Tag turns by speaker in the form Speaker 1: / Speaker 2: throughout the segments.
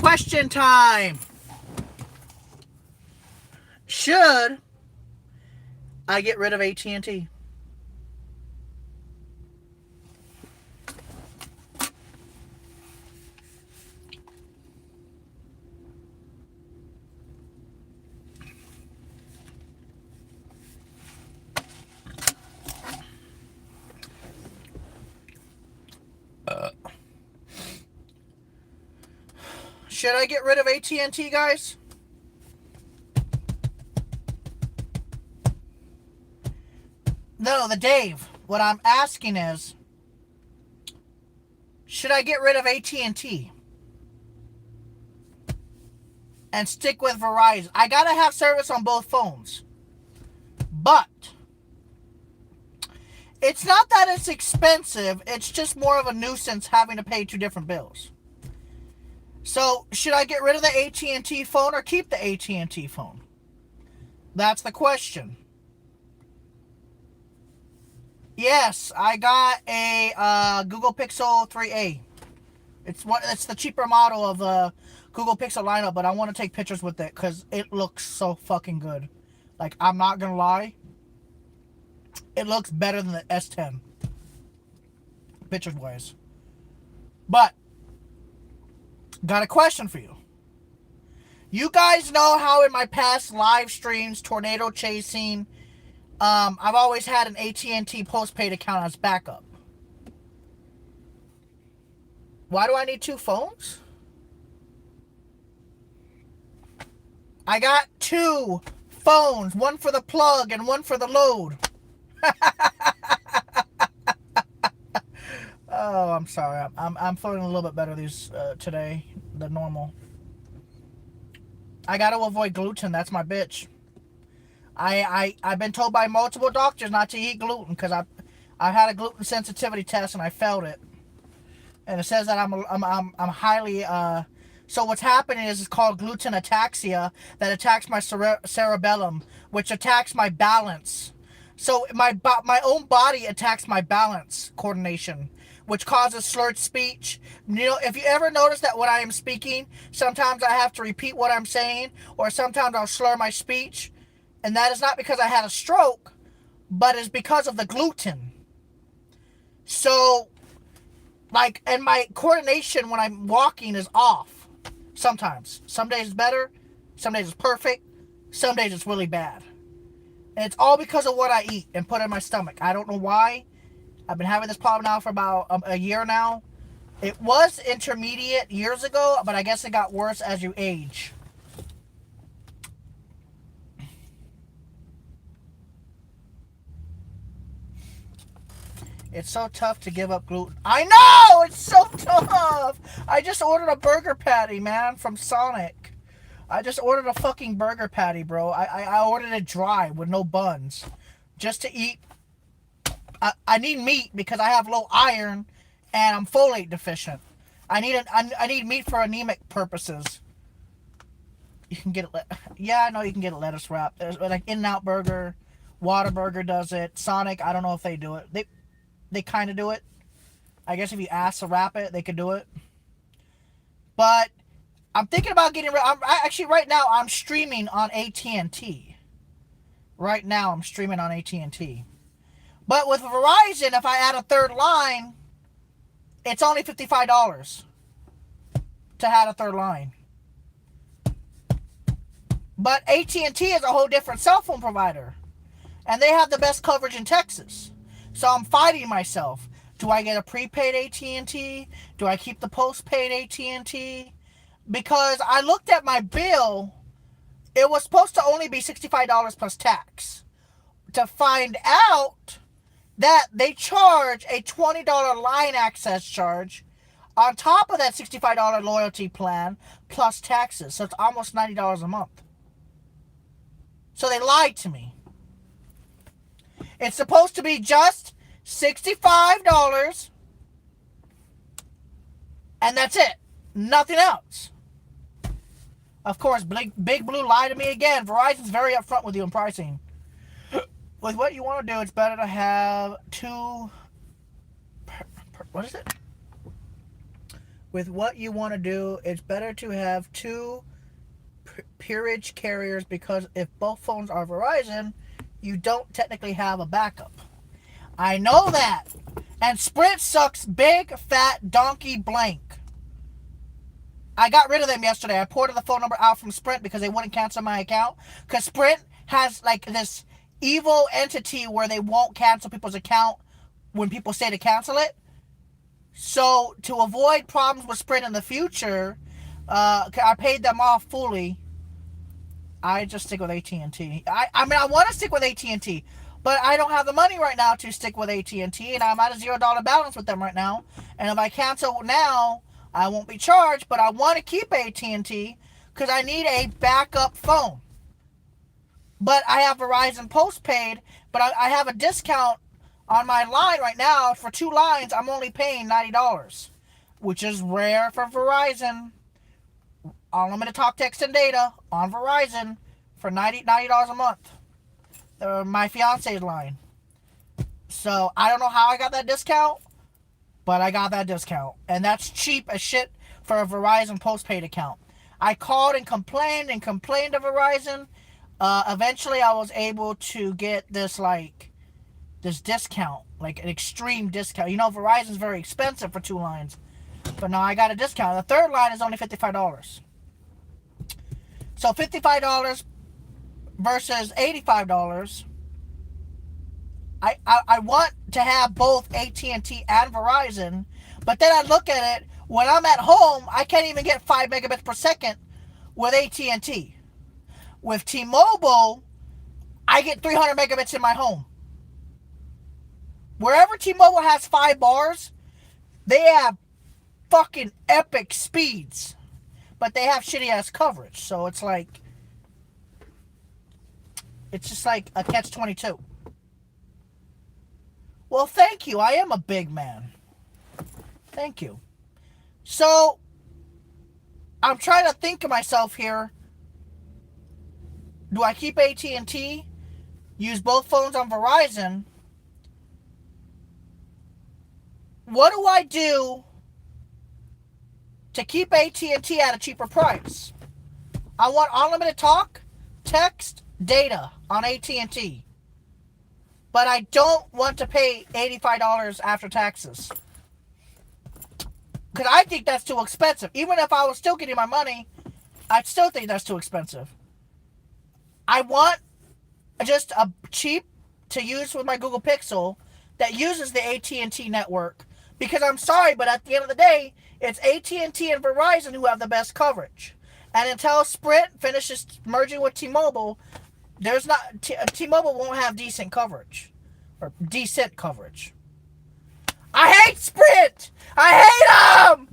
Speaker 1: Question time. Should I get rid of AT&T? Should I get rid of AT&T, guys? No, the Dave. What I'm asking is, should I get rid of AT&T and stick with Verizon? I gotta have service on both phones, but it's not that it's expensive. It's just more of a nuisance having to pay two different bills. So, should I get rid of the AT&T phone or keep the AT&T phone? That's the question. Yes, I got a Google Pixel 3a. It's the cheaper model of the Google Pixel lineup, but I want to take pictures with it because it looks so fucking good. Like, I'm not gonna lie, it looks better than the S10, pictures wise. But got a question for you. You guys know how in my past live streams, tornado chasing, I've always had an AT&T postpaid account as backup. Why do I need two phones? I got two phones, one for the plug and one for the load. Oh, I'm sorry. I'm feeling a little bit better today than normal. I got to avoid gluten. That's my bitch. I've been told by multiple doctors not to eat gluten because I had a gluten sensitivity test and I failed it, and it says that I'm highly So what's happening is it's called gluten ataxia that attacks my cerebellum, which attacks my balance. So my own body attacks my balance coordination, which causes slurred speech. You know, if you ever notice that when I am speaking, sometimes I have to repeat what I'm saying, or sometimes I'll slur my speech, and that is not because I had a stroke, but it's because of the gluten. So, like, and my coordination when I'm walking is off. Sometimes. Some days it's better, some days it's perfect, some days it's really bad. And it's all because of what I eat and put in my stomach. I don't know why. I've been having this problem now for about a year now. It was intermediate years ago, but I guess it got worse as you age. It's so tough to give up gluten. I know! It's so tough! I just ordered a burger patty, man, from Sonic. I just ordered a fucking burger patty, bro. I ordered it dry with no buns. Just to eat. I need meat because I have low iron and I'm folate deficient. I need meat for anemic purposes. You can get it. Yeah, I know you can get a lettuce wrap. There's like In-N-Out Burger, Whataburger does it. Sonic, I don't know if they do it. They kind of do it. I guess if you ask to wrap it, they could do it. But I'm thinking about getting rid. Actually, right now I'm streaming on AT&T. Right now I'm streaming on AT&T. But with Verizon, if I add a third line, it's only $55 to add a third line. But AT&T is a whole different cell phone provider, and they have the best coverage in Texas. So I'm fighting myself. Do I get a prepaid AT&T? Do I keep the postpaid AT&T? Because I looked at my bill, it was supposed to only be $65 plus tax. To find out that they charge a $20 line access charge on top of that $65 loyalty plan plus taxes. So it's almost $90 a month. So they lied to me. It's supposed to be just $65, and that's it. Nothing else. Of course, Big Blue lied to me again. Verizon's very upfront with you in pricing. With what you want to do, it's better to have two... what is it? with what you want to do, it's better to have two peerage carriers because if both phones are Verizon, you don't technically have a backup. I know that. And Sprint sucks big, fat, donkey blank. I got rid of them yesterday. I ported the phone number out from Sprint because they wouldn't cancel my account. Because Sprint has like this evil entity where they won't cancel people's account when people say to cancel it. So to avoid problems with Sprint in the future, I paid them off fully. I just stick with AT&T. I mean, I want to stick with AT&T, but I don't have the money right now to stick with AT&T, and I'm at a $0 balance with them right now. And if I cancel now, I won't be charged, but I want to keep AT&T because I need a backup phone. But I have Verizon postpaid, but I have a discount on my line right now. For 2 lines, I'm only paying $90, which is rare for Verizon. Unlimited talk, text, and data on Verizon for $90 a month. My fiance's line. So I don't know how I got that discount, but I got that discount. And that's cheap as shit for a Verizon postpaid account. I called and complained to Verizon. Eventually I was able to get this discount, like an extreme discount. You know, Verizon's very expensive for 2 lines. But now I got a discount. The 3rd line is only $55. So $55 versus $85. I want to have both AT&T and Verizon, but then I look at it, when I'm at home, I can't even get 5 megabits per second with AT&T. With T-Mobile, I get 300 megabits in my home. Wherever T-Mobile has 5 bars, they have fucking epic speeds, but they have shitty ass coverage. So it's just like a catch-22. Well, thank you. I am a big man. Thank you. So I'm trying to think to myself here. Do I keep AT&T? Use both phones on Verizon? What do I do to keep AT&T at a cheaper price? I want unlimited talk, text, data on AT&T. But I don't want to pay $85 after taxes. Because I think that's too expensive. Even if I was still getting my money, I'd still think that's too expensive. I want just a cheap to use with my Google Pixel that uses the AT&T network. Because I'm sorry, but at the end of the day, it's AT&T and Verizon who have the best coverage. And until Sprint finishes merging with T-Mobile, T-Mobile won't have decent coverage. Or decent coverage. I hate Sprint! I hate them!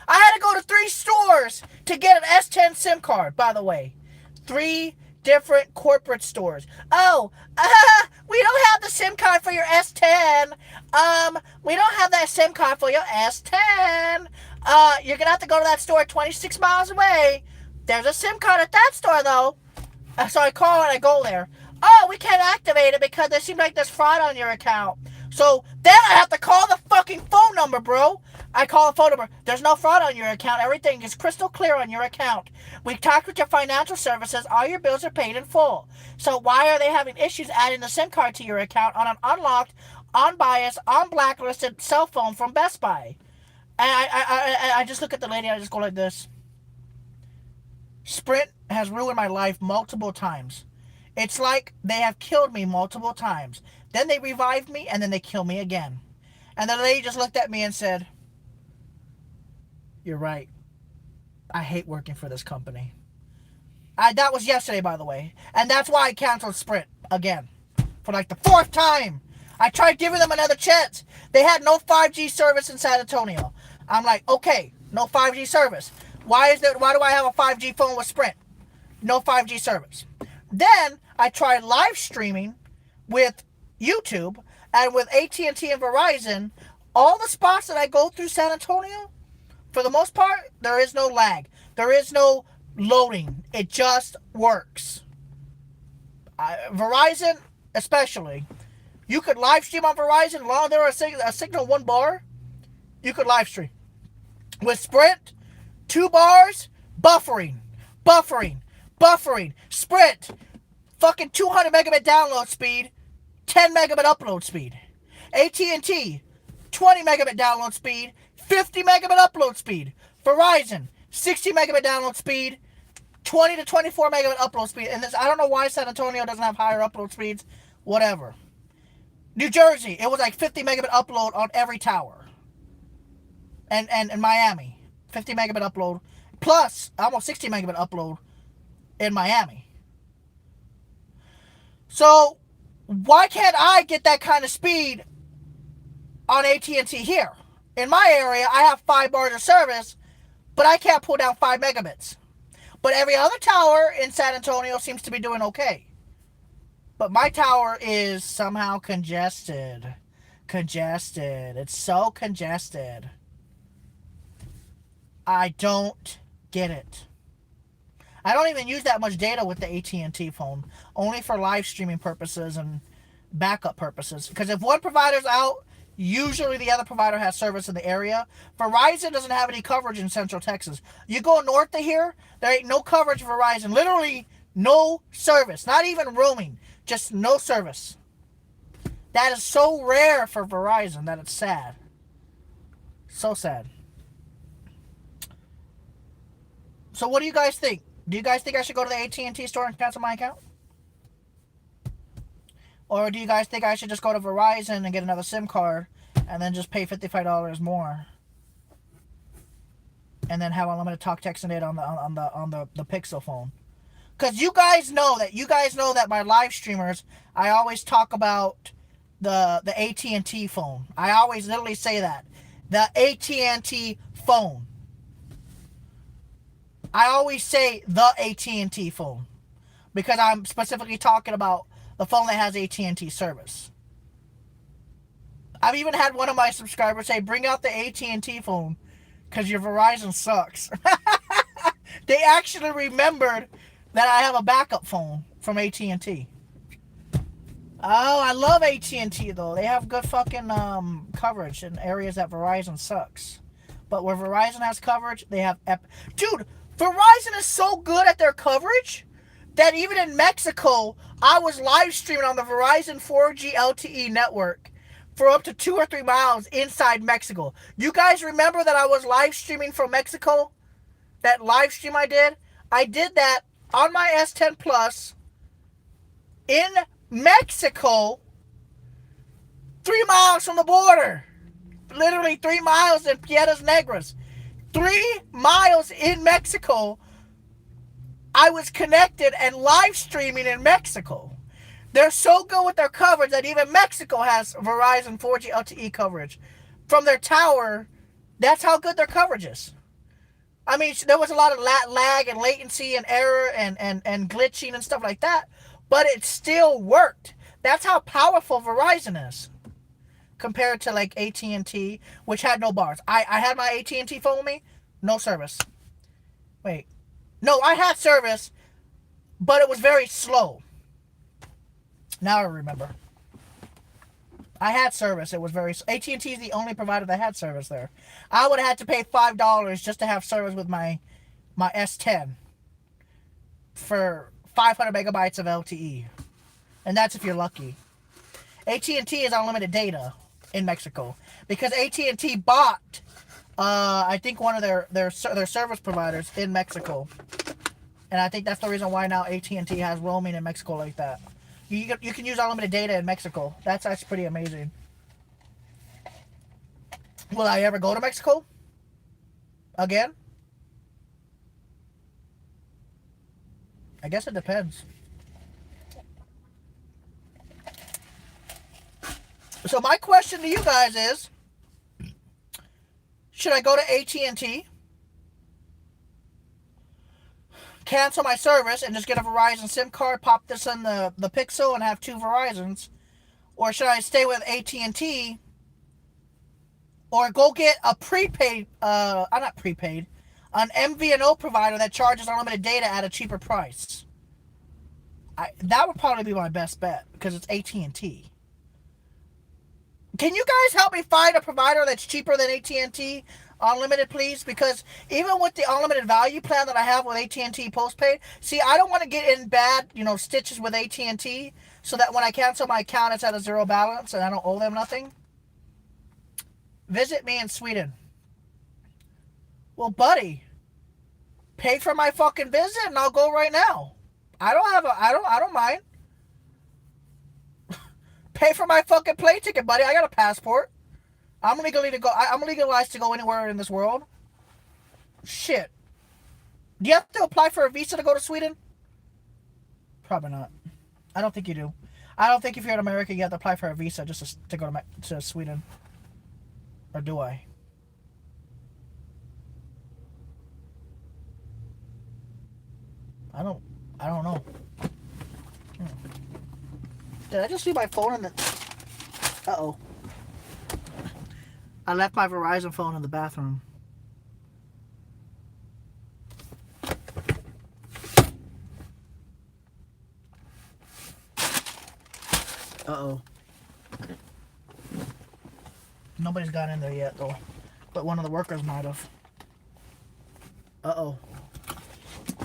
Speaker 1: I had to go to 3 stores to get an S10 SIM card, by the way. 3 different corporate stores. Oh, we don't have the SIM card for your S10. We don't have that SIM card for your S10. You're gonna have to go to that store 26 miles away. There's a SIM card at that store, though. So I call and I go there. Oh, we can't activate it because there seems like there's fraud on your account. So then I have to call the fucking phone number, bro. I call the phone number. There's no fraud on your account. Everything is crystal clear on your account. We talked with your financial services. All your bills are paid in full. So why are they having issues adding the SIM card to your account on an unlocked, unbiased, unblacklisted cell phone from Best Buy? And I just look at the lady and I just go like this. Sprint has ruined my life multiple times. It's like they have killed me multiple times. Then they revived me, and then they kill me again. And the lady just looked at me and said, "You're right. I hate working for this company." That was yesterday, by the way. And that's why I canceled Sprint again. For like the 4th time. I tried giving them another chance. They had no 5G service in San Antonio. I'm like, okay, no 5G service. Why do I have a 5G phone with Sprint? No 5G service. Then I tried live streaming with YouTube and with AT&T and Verizon. All the spots that I go through San Antonio, for the most part, there is no lag. There is no loading. It just works. Verizon, especially. You could live stream on Verizon as long as there was a signal 1 bar. You could live stream. With Sprint, 2 bars, buffering, buffering, buffering. Sprint, fucking 200 megabit download speed, 10 megabit upload speed. AT&T, 20 megabit download speed, 50 megabit upload speed. Verizon, 60 megabit download speed, 20 to 24 megabit upload speed. And this, I don't know why San Antonio doesn't have higher upload speeds. Whatever. New Jersey, it was like 50 megabit upload on every tower. And Miami, 50 megabit upload, plus almost 60 megabit upload in Miami. So why can't I get that kind of speed on AT&T here? In my area, I have 5 bars of service, but I can't pull down 5 megabits. But every other tower in San Antonio seems to be doing okay. But my tower is somehow congested. Congested. It's so congested. I don't get it. I don't even use that much data with the AT&T phone. Only for live streaming purposes and backup purposes. Because if one provider's out, usually the other provider has service in the area. Verizon doesn't have any coverage in Central Texas. You go north of here, there ain't no coverage for Verizon. Literally no service. Not even roaming. Just no service. That is so rare for Verizon that it's sad. So sad. So what do you guys think? Do you guys think I should go to the AT&T store and cancel my account? Or do you guys think I should just go to Verizon and get another SIM card and then just pay $55 more? And then have unlimited talk, text, and data on the Pixel phone. Because you guys know that my live streamers, I always talk about the AT&T phone. I always literally say that. The AT&T phone. I always say the AT&T phone. Because I'm specifically talking about the phone that has AT&T service. I've even had one of my subscribers say, bring out the AT&T phone because your Verizon sucks. They actually remembered that I have a backup phone from AT&T. Oh, I love AT&T though. They have good fucking coverage in areas that Verizon sucks. But where Verizon has coverage, they have... Dude, Verizon is so good at their coverage that even in Mexico, I was live streaming on the Verizon 4G LTE network for up to 2 or 3 miles inside Mexico. You guys remember that I was live streaming from Mexico? That live stream I did? I did that on my S10 Plus in Mexico, 3 miles from the border. Literally 3 miles in Piedras Negras. 3 miles in Mexico. I was connected and live streaming in Mexico. They're so good with their coverage that even Mexico has Verizon 4G LTE coverage. From their tower, that's how good their coverage is. I mean, there was a lot of lag and latency and error and glitching and stuff like that, but it still worked. That's how powerful Verizon is compared to like AT&T, which had no bars. I had my AT&T phone with me, no service. Wait. No, I had service, but it was very slow. Now I remember. I had service. It was very... AT&T is the only provider that had service there. I would have had to pay $5 just to have service with my S10 for 500 megabytes of LTE. And that's if you're lucky. AT&T is unlimited data in Mexico. Because AT&T bought... I think one of their service providers in Mexico. And I think that's the reason why now AT&T has roaming in Mexico like that. You can use unlimited data in Mexico. That's actually pretty amazing. Will I ever go to Mexico? Again? I guess it depends. So my question to you guys is, should I go to AT&T, cancel my service, and just get a Verizon SIM card, pop this in the Pixel, and have 2 Verizons? Or should I stay with AT&T, or go get a prepaid, not prepaid, an MVNO provider that charges unlimited data at a cheaper price? That would probably be my best bet, because it's AT&T. Can you guys help me find a provider that's cheaper than AT&T? unlimited, please? Because even with the unlimited value plan that I have with AT&T postpaid, see, I don't want to get in bad, stitches with AT&T, so that when I cancel my account, it's at a zero balance and I don't owe them nothing. Visit me in Sweden. Well, buddy, pay for my fucking visit and I'll go right now. I don't mind. Pay for my fucking plane ticket, buddy. I got a passport. I'm legalized to go anywhere in this world. Shit. Do you have to apply for a visa to go to Sweden? Probably not. I don't think you do. I don't think if you're in America you have to apply for a visa just to go to Sweden. Or do I? I don't know. Did I just leave my phone in the... Uh-oh. I left my Verizon phone in the bathroom. Uh-oh. Nobody's got in there yet, though. But one of the workers might have. Uh-oh.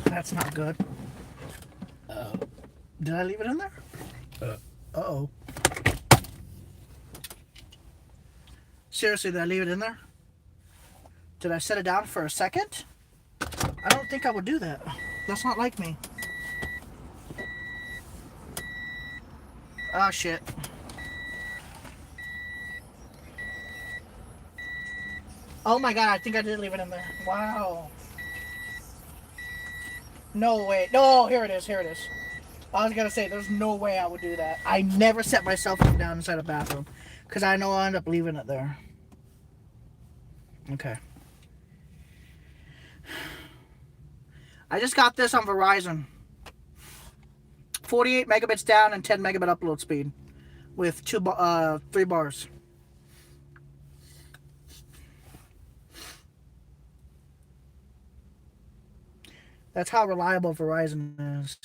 Speaker 1: That's not good. Uh-oh. Did I leave it in there? Uh-oh. Seriously, did I leave it in there? Did I set it down for a second? I don't think I would do that. That's not like me. Oh, shit. Oh my god, I think I did leave it in there. Wow. No way. No, here it is. Here it is. I was gonna say, there's no way I would do that. I never set myself down inside a bathroom. Because I know I'll end up leaving it there. Okay. I just got this on Verizon. 48 megabits down and 10 megabit upload speed. With 3 bars. That's how reliable Verizon is.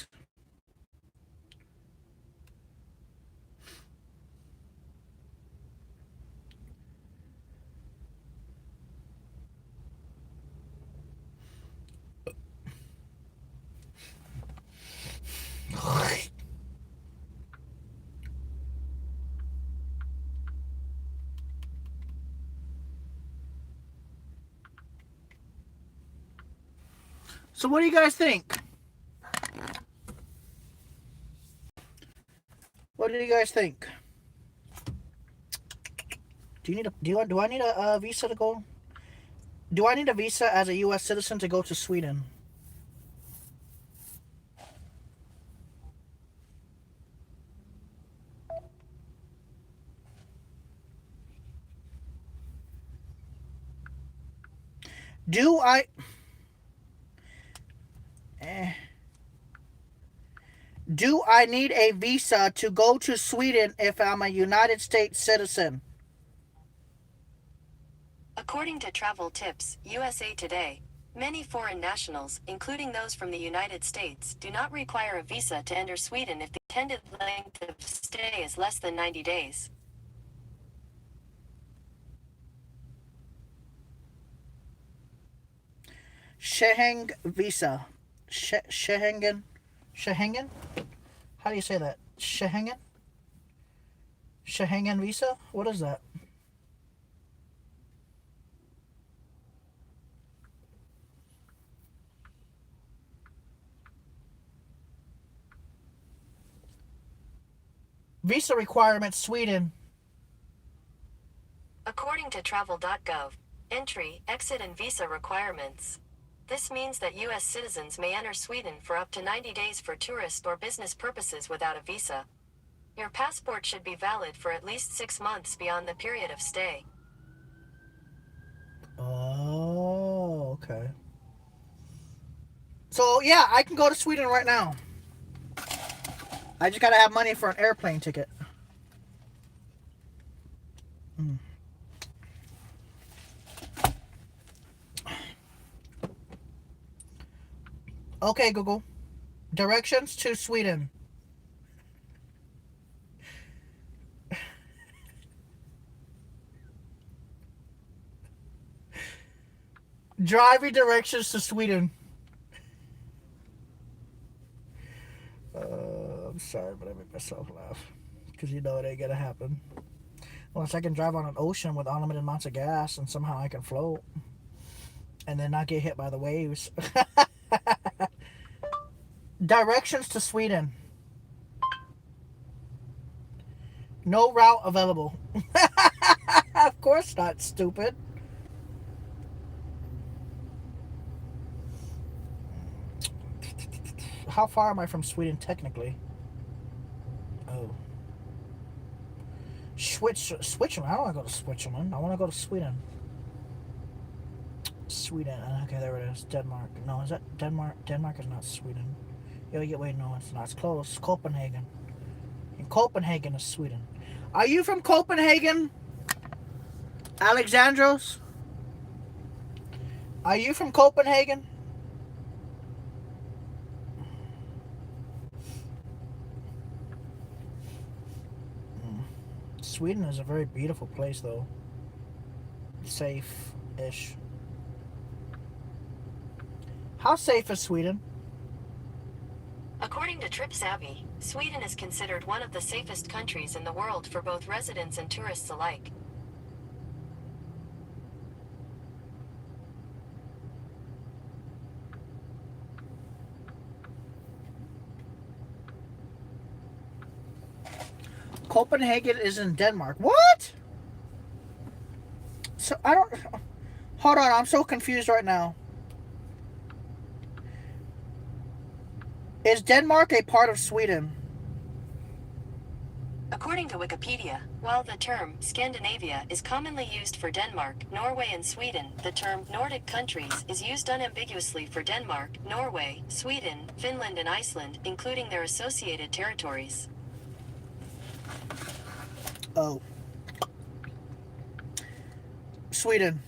Speaker 1: So what do you guys think? What do you guys think? Do I need a visa to go? Do I need a visa as a U.S. citizen to go to Sweden? Do I need a visa to go to Sweden if I'm a United States citizen?
Speaker 2: According to Travel Tips, USA Today, many foreign nationals, including those from the United States, do not require a visa to enter Sweden if the intended length of stay is less than 90 days.
Speaker 1: Schengen visa. Schengen? How do you say that? Schengen? Schengen visa? What is that? Visa requirements, Sweden.
Speaker 2: According to travel.gov, entry, exit and visa requirements. This means that U.S. citizens may enter Sweden for up to 90 days for tourist or business purposes without a visa. Your passport should be valid for at least 6 months beyond the period of stay.
Speaker 1: Oh, okay. So, yeah, I can go to Sweden right now. I just gotta have money for an airplane ticket. Okay, Google. Directions to Sweden. Driving directions to Sweden. I'm sorry, but I make myself laugh. Because you know it ain't gonna happen. Unless I can drive on an ocean with unlimited amounts of gas and somehow I can float. And then not get hit by the waves. Directions to Sweden. No route available. Of course not, stupid. How far am I from Sweden technically? Oh. Switzerland. I don't want to go to Switzerland. I want to go to Sweden. Sweden. Okay, there it is. Denmark. No, is that Denmark? Denmark is not Sweden. Wait, no, it's not. It's close. Copenhagen. And Copenhagen is Sweden. Are you from Copenhagen? Alexandros? Are you from Copenhagen? Sweden is a very beautiful place, though. Safe-ish. How safe is Sweden?
Speaker 2: According to TripSavvy, Sweden is considered one of the safest countries in the world for both residents and tourists alike.
Speaker 1: Copenhagen is in Denmark. What? So I don't. Hold on, I'm so confused right now. Is Denmark a part of Sweden?
Speaker 2: According to Wikipedia, while the term Scandinavia is commonly used for Denmark, Norway, and Sweden, the term Nordic countries is used unambiguously for Denmark, Norway, Sweden, Finland, and Iceland, including their associated territories.
Speaker 1: Oh. Sweden.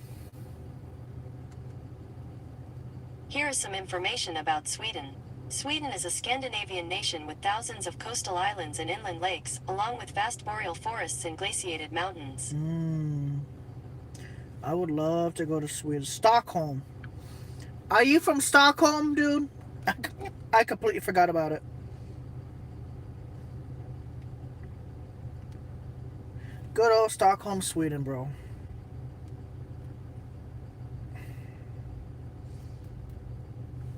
Speaker 2: Here is some information about Sweden. Sweden is a Scandinavian nation with thousands of coastal islands and inland lakes, along with vast boreal forests and glaciated mountains.
Speaker 1: I would love to go to Sweden. Stockholm. Are you from Stockholm, dude? I completely forgot about it. Good old Stockholm, Sweden, bro.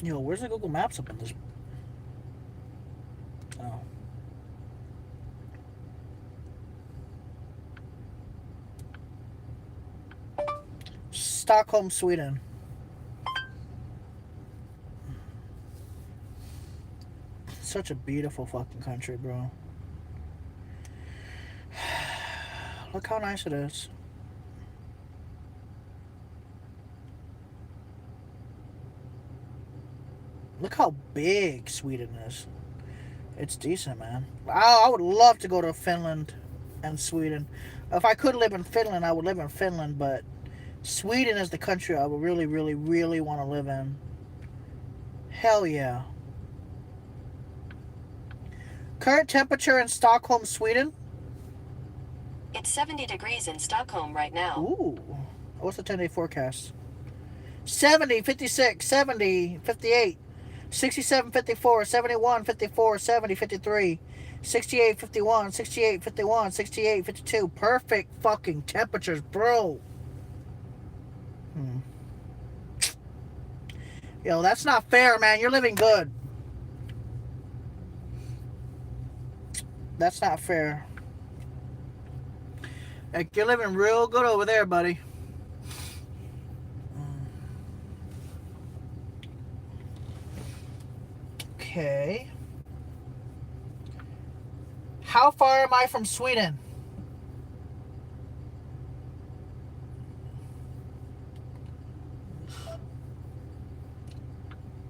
Speaker 1: Yo, where's the Google Maps up in this? Oh. Stockholm, Sweden. Such a beautiful fucking country, bro. Look how nice it is. Look how big Sweden is. It's decent, man. I would love to go to Finland and Sweden. If I could live in Finland, I would live in Finland, but Sweden is the country I would really, really, really want to live in. Hell yeah. Current temperature in Stockholm, Sweden?
Speaker 2: It's 70 degrees in Stockholm right now.
Speaker 1: Ooh. What's the 10-day forecast? 70, 56, 70, 58, 67, 54, 71, 54, 70, 53, 68, 51, 68, 51, 68, 52. Perfect fucking temperatures, bro. Yo, that's not fair, man. You're living good. That's not fair. Like, you're living real good over there, buddy. Okay. How far am I from Sweden?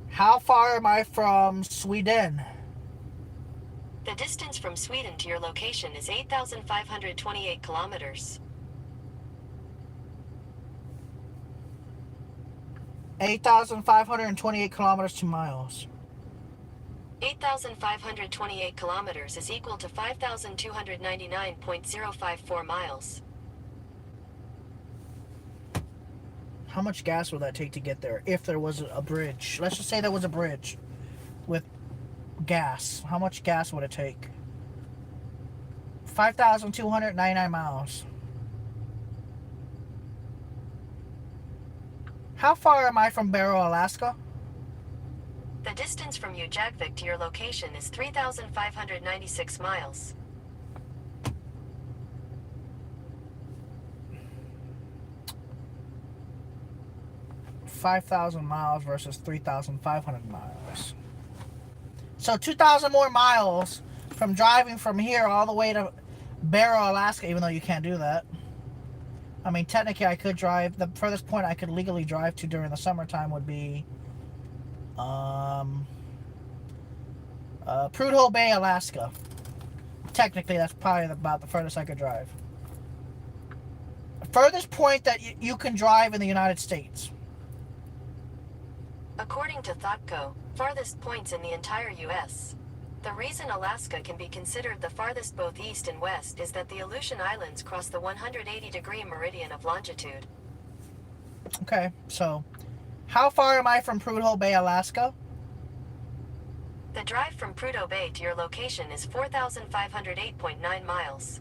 Speaker 1: How far am I from Sweden?
Speaker 2: The distance from Sweden to your location is 8,528 kilometers.
Speaker 1: 8,528 kilometers to miles.
Speaker 2: 8,528 kilometers is equal to 5,299.054 miles.
Speaker 1: How much gas would that take to get there if there was a bridge? Let's just say there was a bridge with gas. How much gas would it take? 5,299 miles. How far am I from Barrow, Alaska?
Speaker 2: The distance from Ujagvik to your location is 3,596 miles.
Speaker 1: 5,000 miles versus 3,500 miles. So 2,000 more miles from driving from here all the way to Barrow, Alaska, even though you can't do that. I mean, technically I could drive, the furthest point I could legally drive to during the summertime would be Prudhoe Bay, Alaska. Technically, that's probably about the furthest I could drive. The furthest point that you can drive in the United States.
Speaker 2: According to ThoughtCo, farthest points in the entire U.S. The reason Alaska can be considered the farthest both east and west is that the Aleutian Islands cross the 180-degree meridian of longitude.
Speaker 1: Okay, so how far am I from Prudhoe Bay, Alaska?
Speaker 2: The drive from Prudhoe Bay to your location is 4,508.9 miles.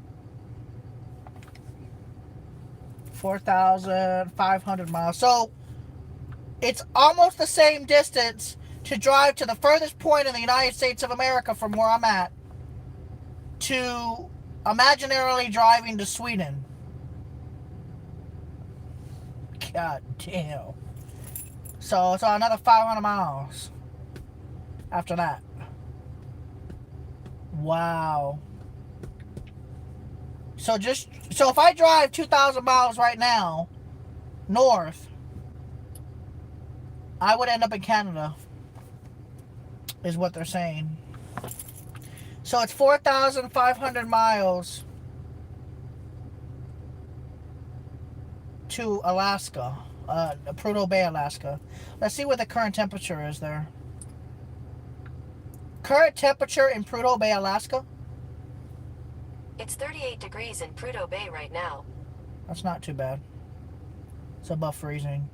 Speaker 1: 4,500 miles. So it's almost the same distance to drive to the furthest point in the United States of America from where I'm at to imaginarily driving to Sweden. God damn. So it's another 500 miles after that. Wow. So if I drive 2,000 miles right now north, I would end up in Canada, is what they're saying. So it's 4,500 miles to Alaska, Prudhoe Bay, Alaska. Let's see what the current temperature is there. Current temperature in Prudhoe Bay, Alaska?
Speaker 2: It's 38 degrees in Prudhoe Bay right now.
Speaker 1: That's not too bad. It's above freezing.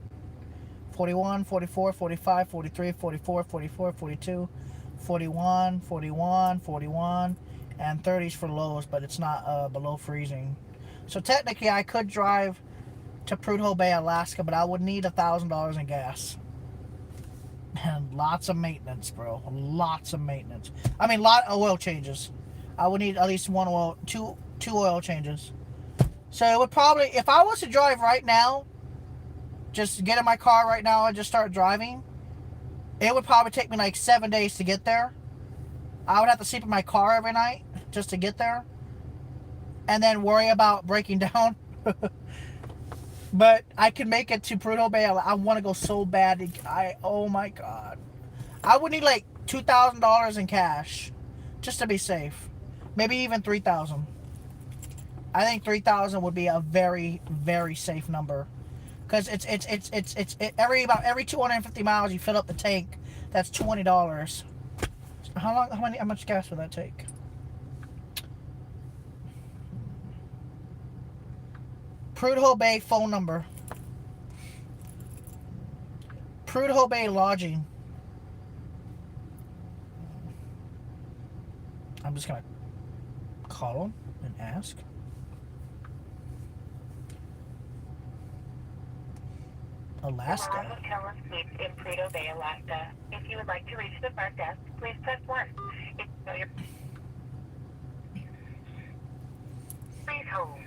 Speaker 1: 41, 44, 45, 43, 44, 44, 42, 41, 41, 41, and 30s for lows, but it's not below freezing. So technically I could drive to Prudhoe Bay, Alaska, but I would need $1,000 in gas. And lots of maintenance, bro. Lots of maintenance. I mean, lot of oil changes. I would need at least two oil changes. So it would probably, if I was to drive right now, just get in my car right now and just start driving, it would probably take me like 7 days to get there. I would have to sleep in my car every night just to get there, and then worry about breaking down. But I can make it to Prudhoe Bay. I want to go so bad. Oh my god, I would need like $2,000 in cash just to be safe. Maybe even 3,000. I think 3,000 would be a very, very safe number. Because it's every 250 miles you fill up the tank. That's $20. How much gas would that take? Prudhoe Bay phone number. Prudhoe Bay lodging. I'm just gonna call them and ask. Alaska.
Speaker 3: Hotel Suites in Prudhoe Bay, Alaska. If you would like to reach the front desk, please press 1. If you know your... Please hold.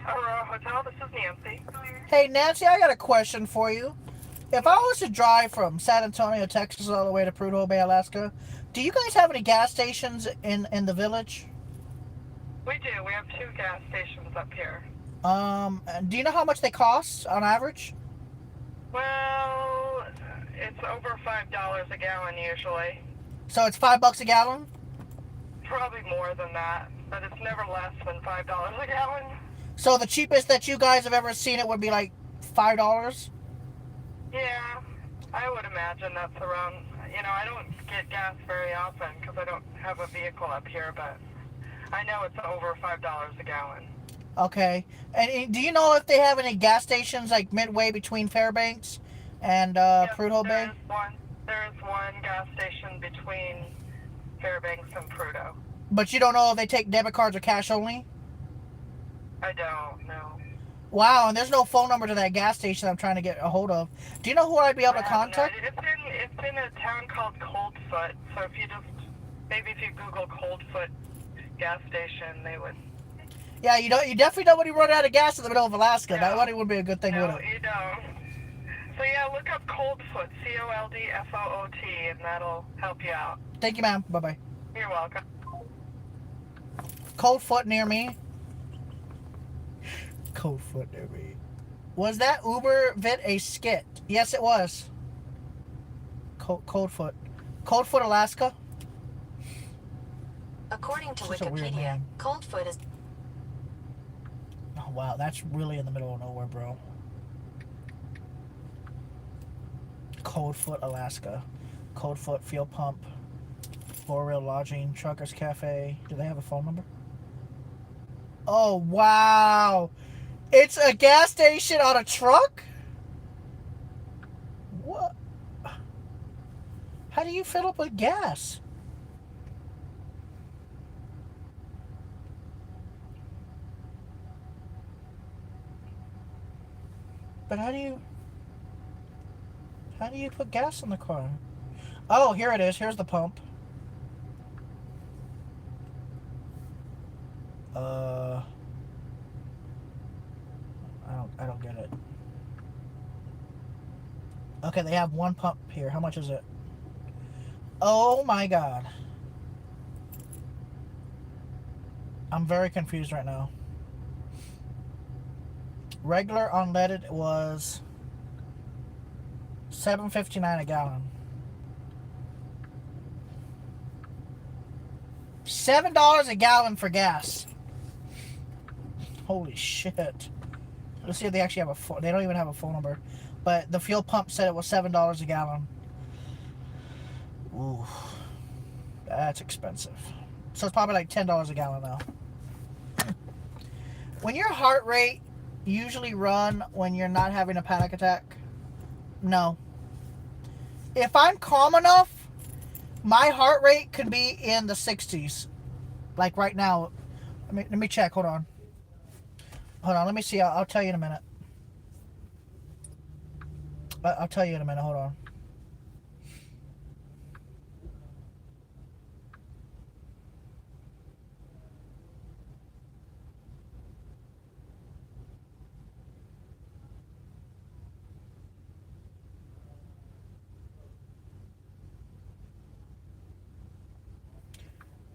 Speaker 3: Aurora Hotel, this is Nancy.
Speaker 1: Hey Nancy, I got a question for you. If I was to drive from San Antonio, Texas, all the way to Prudhoe Bay, Alaska, do you guys have any gas stations in the village?
Speaker 3: We do. We have 2 gas stations up here.
Speaker 1: Do you know how much they cost on average?
Speaker 3: Well, it's over $5 a gallon usually.
Speaker 1: So it's $5 a gallon?
Speaker 3: Probably more than that, but it's never less than $5 a gallon.
Speaker 1: So the cheapest that you guys have ever seen it would be like $5?
Speaker 3: Yeah, I would imagine that's around, I don't get gas very often because I don't have a vehicle up here, but I know it's over $5 a gallon.
Speaker 1: Okay. And do you know if they have any gas stations like midway between Fairbanks and
Speaker 3: Yes,
Speaker 1: Prudhoe Bay?
Speaker 3: there is one gas station between Fairbanks and Prudhoe.
Speaker 1: But you don't know if they take debit cards or cash only?
Speaker 3: I don't know.
Speaker 1: Wow, and there's no phone number to that gas station I'm trying to get a hold of. Do you know who I'd be able to contact?
Speaker 3: It's in a town called Coldfoot. So if you Google Coldfoot gas station, they would.
Speaker 1: Yeah, you definitely don't want to run out of gas in the middle of Alaska.
Speaker 3: No.
Speaker 1: That would be a good thing,
Speaker 3: No,
Speaker 1: would it?
Speaker 3: you don't. So yeah, look up Coldfoot, Coldfoot, and that'll help you out.
Speaker 1: Thank you, ma'am. Bye-bye.
Speaker 3: You're welcome.
Speaker 1: Coldfoot near me. Coldfoot near me. Was that Uber Vit a skit? Yes, it was. Coldfoot. Coldfoot, Alaska?
Speaker 2: According to
Speaker 1: Such a weird
Speaker 2: Wikipedia,
Speaker 1: name.
Speaker 2: Coldfoot is
Speaker 1: Oh, wow. That's really in the middle of nowhere, bro. Coldfoot, Alaska. Coldfoot Fuel Pump. Four Rail Lodging. Truckers Cafe. Do they have a phone number? Oh, wow. It's a gas station on a truck? What? How do you fill up with gas? But how do you put gas in the car? Oh, here it is. Here's the pump. I don't get it. Okay, they have one pump here. How much is it? Oh my god. I'm very confused right now. Regular unleaded was $7.59 a gallon. $7 a gallon for gas. Holy shit. Let's see if they actually have a phone. They don't even have a phone number. But the fuel pump said it was $7 a gallon. Ooh. That's expensive. So it's probably like $10 a gallon now. When your heart rate usually run when you're not having a panic attack? No. If I'm calm enough, my heart rate could be in the 60s. Like right now. Let me check. Hold on. Let me see. I'll tell you in a minute. I'll tell you in a minute. Hold on.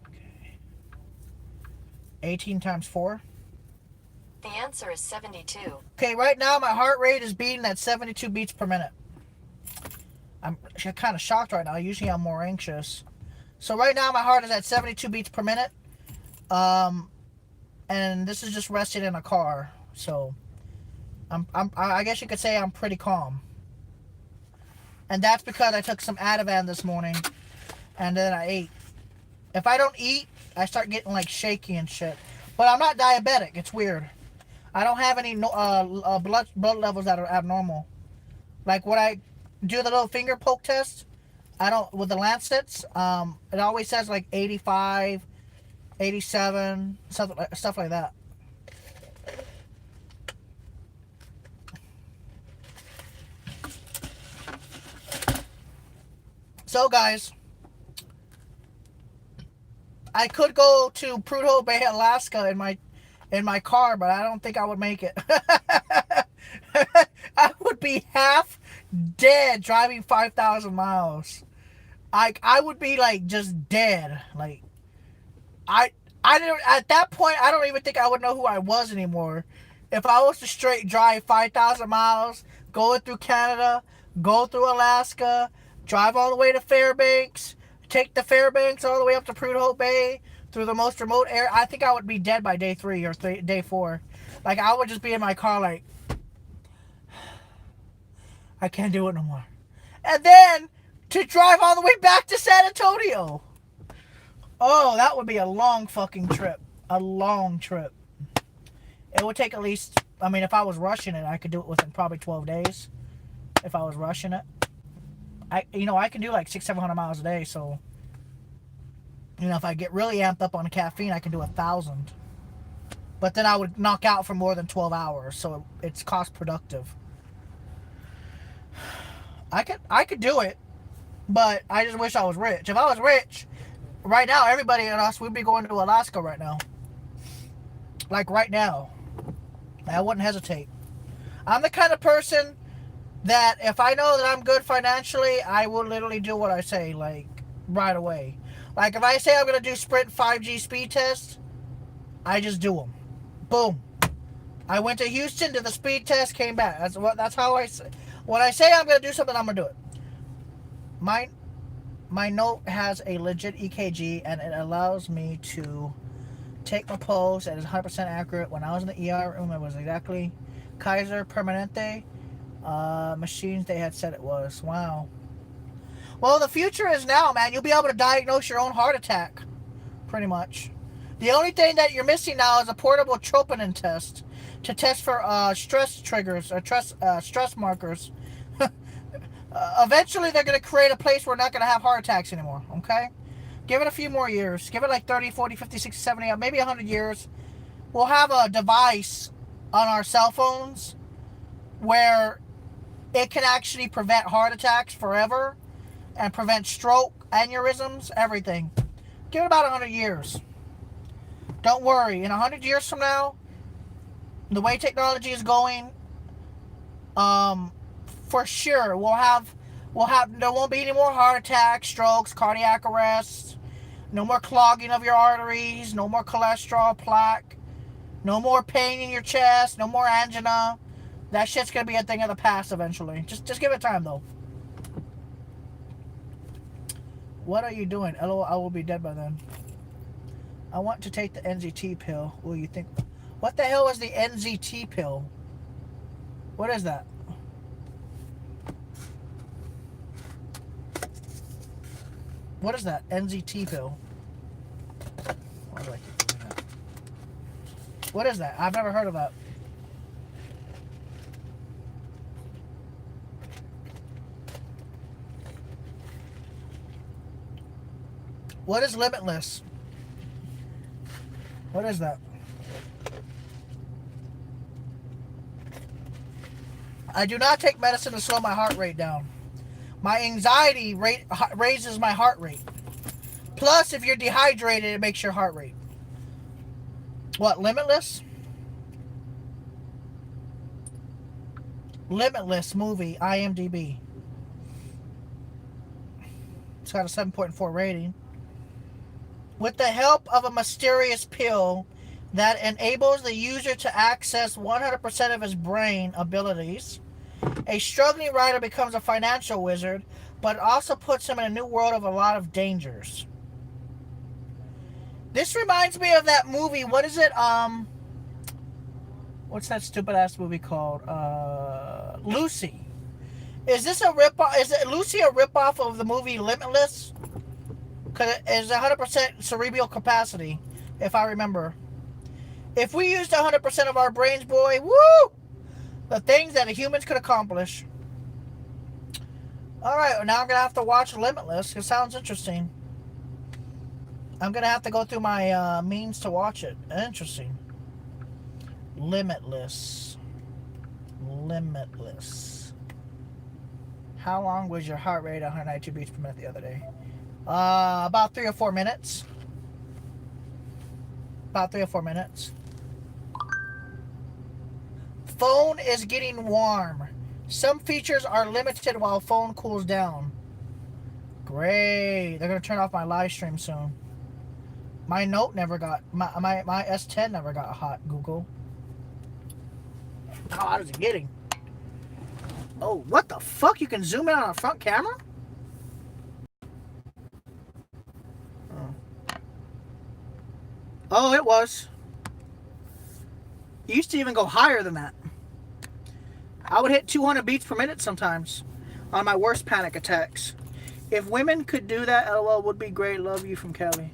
Speaker 1: Okay. 18 times 4.
Speaker 2: The answer is 72.
Speaker 1: Okay, right now my heart rate is beating at 72 beats per minute. I'm kind of shocked right now. Usually I'm more anxious. So right now my heart is at 72 beats per minute. And this is just resting in a car. So I guess you could say I'm pretty calm. And that's because I took some Ativan this morning and then I ate. If I don't eat, I start getting like shaky and shit. But I'm not diabetic. It's weird. I don't have any blood levels that are abnormal. Like when I do the little finger poke test, I don't, with the Lancets, it always says like 85, 87, stuff like that. So guys, I could go to Prudhoe Bay, Alaska in my car, but I don't think I would make it. I would be half dead driving 5,000 miles. I would be like just dead. Like I didn't, at that point I don't even think I would know who I was anymore. If I was to straight drive 5,000 miles, going through Canada, go through Alaska, drive all the way to Fairbanks, take the Fairbanks all the way up to Prudhoe Bay, through the most remote area, I think I would be dead by day 3 or day 4. Like, I would just be in my car like, I can't do it no more. And then, to drive all the way back to San Antonio. Oh, that would be a long fucking trip. A long trip. It would take at least, I mean, if I was rushing it, I could do it within probably 12 days. If I was rushing it. I can do like 600-700 miles a day, so if I get really amped up on caffeine, I can do 1,000. But then I would knock out for more than 12 hours, so it's cost productive. I could do it, but I just wish I was rich. If I was rich, right now, everybody in us, we'd be going to Alaska right now. Like right now. I wouldn't hesitate. I'm the kind of person that if I know that I'm good financially, I will literally do what I say, like, right away. Like, if I say I'm going to do Sprint 5G speed test, I just do them. Boom. I went to Houston, did the speed test, came back. That's how I say. When I say I'm going to do something, I'm going to do it. My note has a legit EKG, and it allows me to take my pulse. It is 100% accurate. When I was in the ER room, it was exactly Kaiser Permanente machines they had said it was. Wow. Well, the future is now, man. You'll be able to diagnose your own heart attack, pretty much. The only thing that you're missing now is a portable troponin test to test for stress triggers or stress markers. Eventually, they're going to create a place where we're not going to have heart attacks anymore, okay? Give it a few more years. Give it like 30, 40, 50, 60, 70, maybe 100 years. We'll have a device on our cell phones where it can actually prevent heart attacks forever and prevent stroke, aneurysms, everything. Give it about 100 years. Don't worry. In 100 years from now, the way technology is going, for sure, there won't be any more heart attacks, strokes, cardiac arrests, no more clogging of your arteries, no more cholesterol, plaque, no more pain in your chest, no more angina. That shit's gonna be a thing of the past eventually. Just give it time though. What are you doing? LOL, I will be dead by then. I want to take the NZT pill. Will you think? What the hell is the NZT pill? What is that? What is that? NZT pill. Why do I keep doing that? What is that? I've never heard of that. What is Limitless? What is that? I do not take medicine to slow my heart rate down. My anxiety raises my heart rate. Plus, if you're dehydrated, it makes your heart rate. What, Limitless? Limitless movie, IMDb. It's got a 7.4 rating. With the help of a mysterious pill that enables the user to access 100% of his brain abilities, a struggling writer becomes a financial wizard, but it also puts him in a new world of a lot of dangers. This reminds me of that movie. What is it? What's that stupid ass movie called? Lucy. Is this a rip-off? Is it Lucy a rip-off of the movie Limitless? Because it is 100% cerebral capacity, if I remember. If we used 100% of our brains, boy, woo! The things that humans could accomplish. Alright, well, now I'm going to have to watch Limitless. It sounds interesting. I'm going to have to go through my means to watch it. Interesting. Limitless. Limitless. How long was your heart rate at 192 beats per minute the other day? About 3 or 4 minutes. About 3 or 4 minutes. Phone is getting warm. Some features are limited while phone cools down. Great. They're going to turn off my live stream soon. My Note never got... My S10 never got hot, Google. How hot is it getting? Oh, what the fuck? You can zoom in on a front camera? Oh, it was. It used to even go higher than that. I would hit 200 beats per minute sometimes on my worst panic attacks. If women could do that, LOL would be great. Love you from Kelly.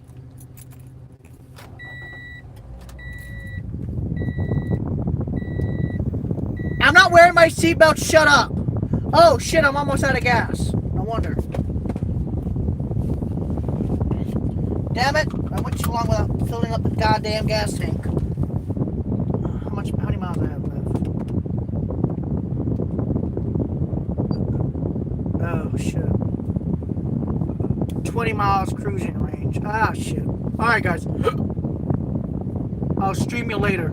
Speaker 1: I'm not wearing my seatbelt. Shut up. Oh shit, I'm almost out of gas. No wonder. Damn it. I went too long without filling up the goddamn gas tank. How many miles I have left? Oh shit. 20 miles cruising range. Ah shit. Alright guys. I'll stream you later.